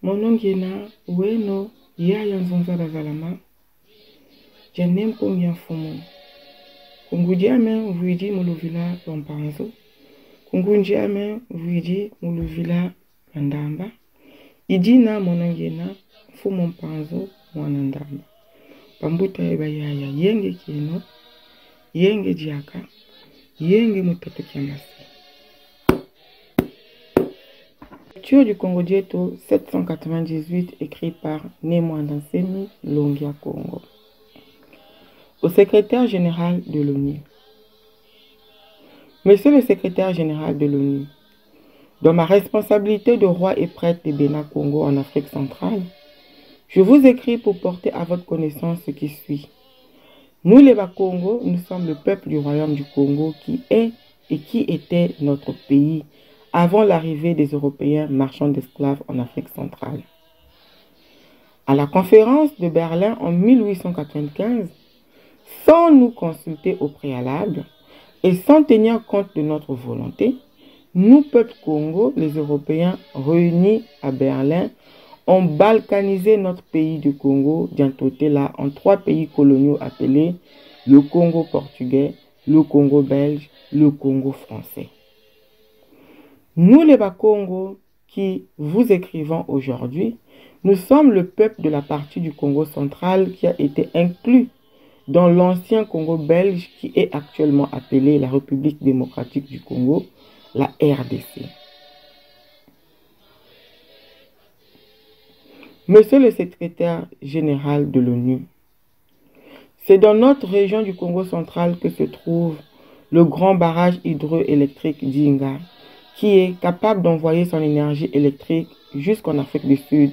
Monongena, Weno, Yaya Nzonzala Zalama, Janem Kongya Fumu. Kungudiame, Vuidi Muluvila Lompanzo. Kungundiame, Vuidi Muluvila Mandamba. Idina Monongena, Fumon Panzo, Mwanandamba. Pambuta eba yaya, Yenge Kino, Yenge Diaka, Yenge Mutoto Kiamasi. Lecture du Congo Dieto 798 écrit par Nemwandansemi Longia Congo. Au secrétaire général de l'ONU. Monsieur le secrétaire général de l'ONU, dans ma responsabilité de roi et prêtre de Bénin Congo en Afrique centrale, je vous écris pour porter à votre connaissance ce qui suit. Nous les Bas-Congo, nous sommes le peuple du royaume du Congo qui est et qui était notre pays avant l'arrivée des Européens marchands d'esclaves en Afrique centrale. À la conférence de Berlin en 1895, sans nous consulter au préalable et sans tenir compte de notre volonté, nous, peuple Congo, les Européens réunis à Berlin, ont balkanisé notre pays du Congo, là, en 3 pays coloniaux appelés le Congo portugais, le Congo belge, le Congo français. Nous, les Bas-Congo, qui vous écrivons aujourd'hui, nous sommes le peuple de la partie du Congo central qui a été inclus dans l'ancien Congo belge qui est actuellement appelé la République démocratique du Congo, la RDC. Monsieur le secrétaire général de l'ONU, c'est dans notre région du Congo central que se trouve le grand barrage hydroélectrique d'Inga, qui est capable d'envoyer son énergie électrique jusqu'en Afrique du Sud.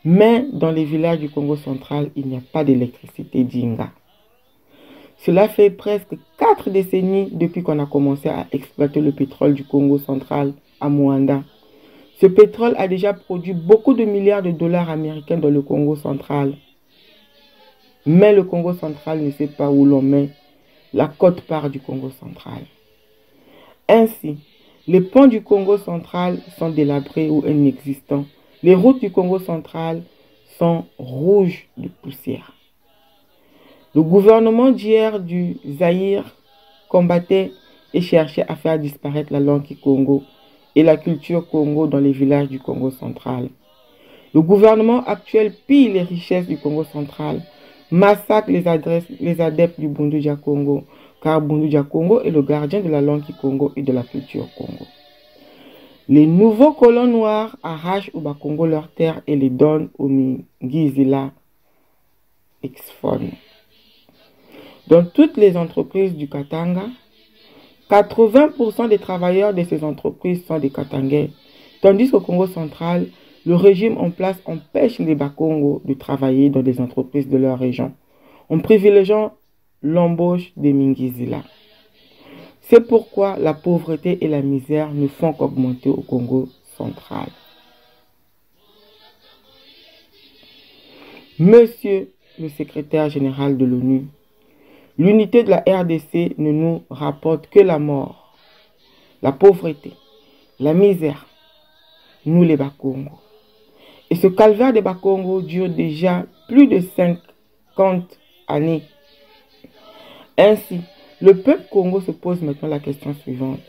Mais dans les villages du Congo central, il n'y a pas d'électricité d'Inga. Cela fait presque 4 décennies depuis qu'on a commencé à exploiter le pétrole du Congo central à Moanda. Ce pétrole a déjà produit beaucoup de milliards de dollars américains dans le Congo central. Mais le Congo central ne sait pas où l'on met la quote-part du Congo central. Ainsi, les ponts du Congo central sont délabrés ou inexistants. Les routes du Congo central sont rouges de poussière. Le gouvernement d'hier du Zaïre combattait et cherchait à faire disparaître la langue Congo et la culture Congo dans les villages du Congo central. Le gouvernement actuel pille les richesses du Congo central, massacre les adeptes du Bundu Dia Congo, car Bundu Dia Congo est le gardien de la langue Congo et de la culture Congo. Les nouveaux colons noirs arrachent au Bas-Congo leurs terres et les donnent aux Mingizila ex-Fon. Dans toutes les entreprises du Katanga, 80% des travailleurs de ces entreprises sont des Katangais, tandis qu'au Congo central, le régime en place empêche les Bas-Congo de travailler dans des entreprises de leur région, en privilégiant l'embauche des Mingizila. C'est pourquoi la pauvreté et la misère ne font qu'augmenter au Congo central. Monsieur le secrétaire général de l'ONU, l'unité de la RDC ne nous rapporte que la mort, la pauvreté, la misère, nous les Bas-Congo. Et ce calvaire des Bas-Congo dure déjà plus de 50 années. Ainsi, le peuple Congo se pose maintenant la question suivante.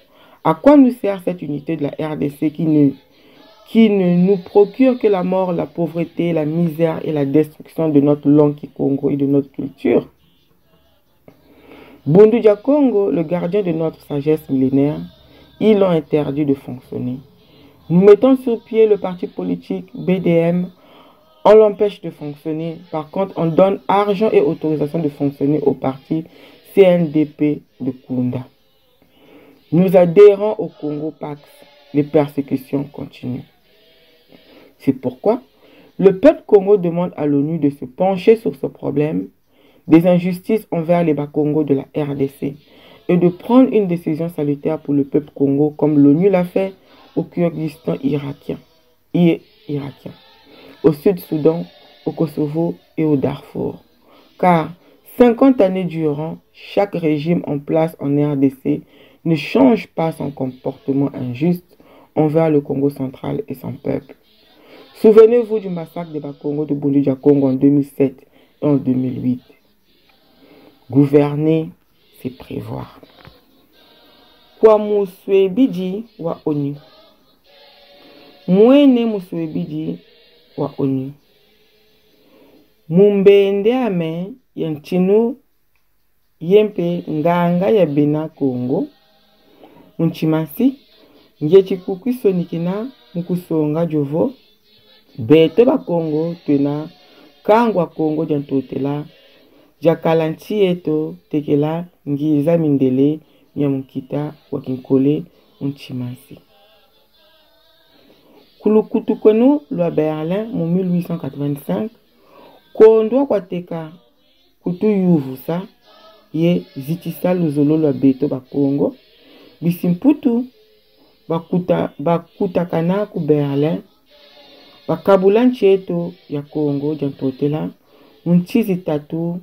À quoi nous sert cette unité de la RDC qui ne nous procure que la mort, la pauvreté, la misère et la destruction de notre langue Congo et de notre culture? Bundu Dia Congo, le gardien de notre sagesse millénaire, ils l'ont interdit de fonctionner. Nous mettons sur pied le parti politique BDM, on l'empêche de fonctionner. Par contre, on donne argent et autorisation de fonctionner au parti CNDP de Kunda. Nous adhérons au Congo Pax. Les persécutions continuent. C'est pourquoi le peuple Congo demande à l'ONU de se pencher sur ce problème des injustices envers les Bas-Congo de la RDC et de prendre une décision salutaire pour le peuple Congo comme l'ONU l'a fait au Kurdistan irakien, au Sud-Soudan, au Kosovo et au Darfour. Car 50 années durant, chaque régime en place en RDC ne change pas son comportement injuste envers le Congo central et son peuple. Souvenez-vous du massacre de Bakongo de Bundu dia Congo en 2007 et en 2008. Gouverner, c'est prévoir. Kwa muswebiji wa ONU. Mwene muswebiji wa ONU. Mumbende ame ya nchinu yempe nganga ya bena Congo. Munchimasi ngechi kukwisonikina mukusonga jovo. Beto ba Congo twena kangwa Congo jantotela. Jakalanchi eto tekela ngiza mindele nyamukita wakinkole unchimasi. Kulukutu kwenu lwa Berlin mu 1885 kondwa kwa teka kutu yuvusa ye zitisa luzolo lwa beto ba Congo. Bisimputu bakutakana ku Berlin bakabula ncheto ya Congo jantotela unchizi tatu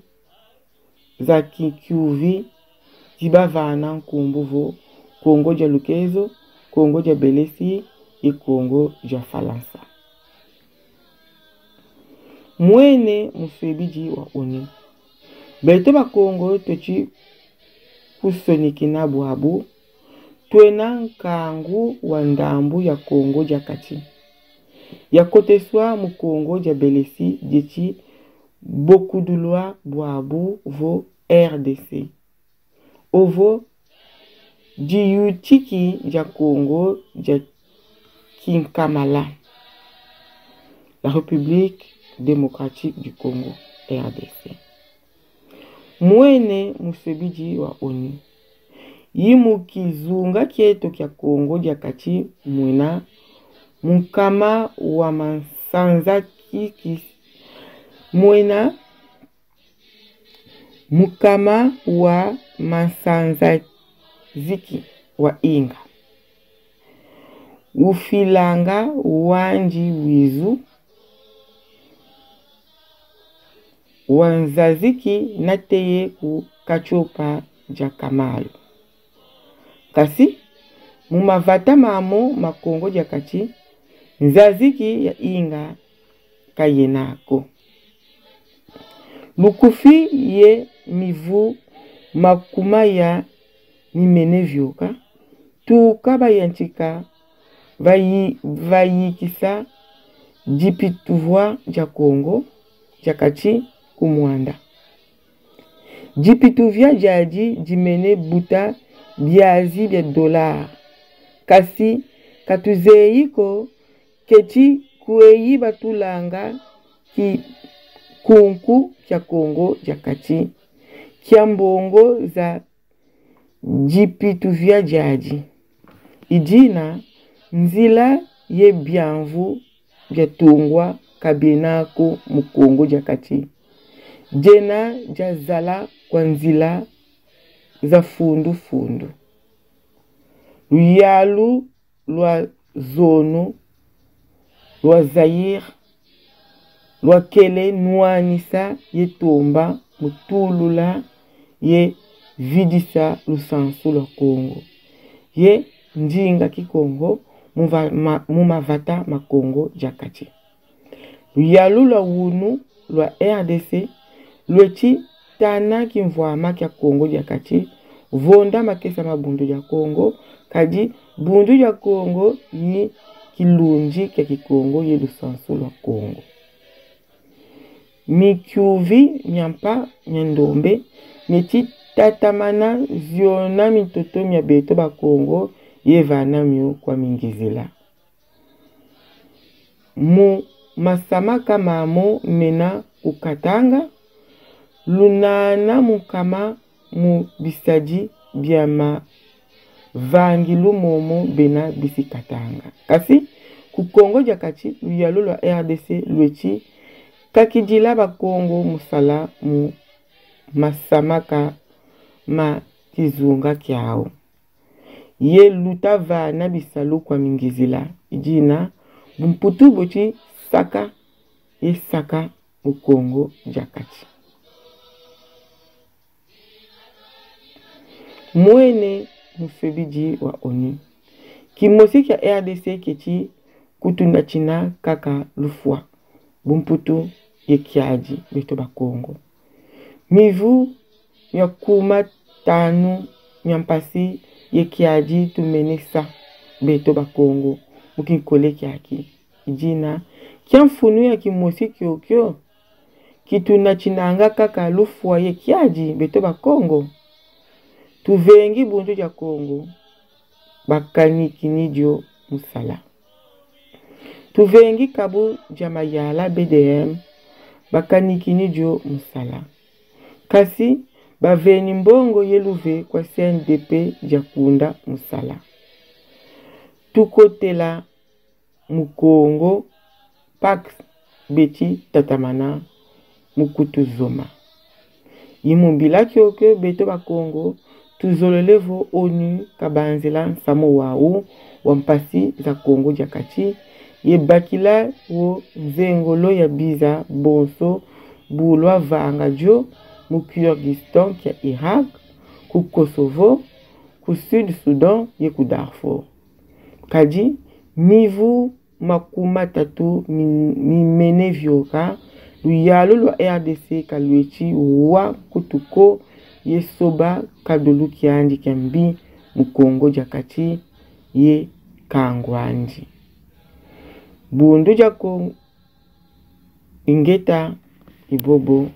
za kikiuvi jibavana nkumbuvo Congo ja Lukezo, Congo ja Belesi e Congo ja Falansa. Mwene muswebiji wa ONU. Beto ba Congo tochi kusonikina buhabu twena nkangu wa ndambu ya Congo ja kati. Ya koteswa mu Congo ja Belesi jechi Bokudulwa buhabu vo RDC. Ovo Diyutiki ja Congo ja Kinkamala. La République démocratique du Congo, RDC. Mwene muswebiji wa ONU. Yimu kizunga kieto kya Congo ja kati mwena mukama wa Mansanzaki mwena mukama wa Mansanzaki wa Inga. Ufilanga wanji wizu wanzaziki nateye ku kachopa ja Kamalu. Kasi mumavata mamo makongo ja kati nzaziki ya Inga kayenako. Lukufi ye mivu makuma ya nimenevyoka tukaba yanchika vayikisa jipituvwa ja Congo jakati kumwanda. Jipituvya jaji jimene buta biazi bya dolar. Kasi katuzeiko kechi kueyi batulanga ki kunku kya Congo jakati kya mbongo za jipituvya jaji. Ijina nzila ye bianvu bya tungwa kabienako mu Congo jakati. Jena jazala kwa nzila za fundu fundu. Luyalu lwa zonu lwa Zaire lwa kele nuanisa ye tomba mutulula ye vidisa lusansu lwa Congo. Ye njinga ki Congo mumavata makongo jakati. Luyalu lwa wunu lwa RDC lwechi tana kimvwama kya Congo jakati vonda makesa mabundu ya Congo kadi bundu ya Congo yi kilunji kya kikongo ye lusansu lwa Congo. Mikyuvi nyampa nyendombe neti tatamana ziona mitoto mya beto ba Congo ye vana myo kwa mingizila. Mu masamaka mamo mena ukatanga lunana mukama mu bisaji biama vangilu momo bena bisikatanga. Kasi ku Congo jakati luyalu lwa RDC lwechi kakijila ba Congo musala mu masamaka ma kizunga kyao. Ye luta vana bisalu kwa mingizila. Ijina bumputu bochi saka ye saka mu Congo jakati. Mwene muswebiji wa ONU. Kimosi kya RDC kechi kutunda china kaka lufua bumputu ye kiaji beto ba Congo. Mivu nyakuma tanu nyampasi ye kiaji tumenesa beto ba Congo mukinkole kiaki ijina kiamfunu ya kimosi kyokyo kituna chinanga kaka lufua ye kiaji beto ba Congo. Tuvengi bundu ya Congo bakaniki nidio musala. Tuvengi kabu jamayala BDM bakaniki nidio musala. Kasi baveni mbongo yeluve kwa CNDP jakunda musala. Tukotela mukongo Pax beti tatamana mukutu zoma. Yimumbila kyoke beto ba Congo tuzolelevo ONU kabanzela Samoa u wampasi za Congo jakati yebakila wo nzengolo ya biza bonso bulwa vanga jo mu Kyrgyzstan kia Irak ku Kosovo ku Sud Sudan ye ku Darfur. Kadi mivu makuma tatu mimene vyoka luyalo lwa RDC kalwechi wa kutuko ye soba kadolu kiandi kambi mukongo jakati ye kangwanji. Bundu jako ingeta ibobo.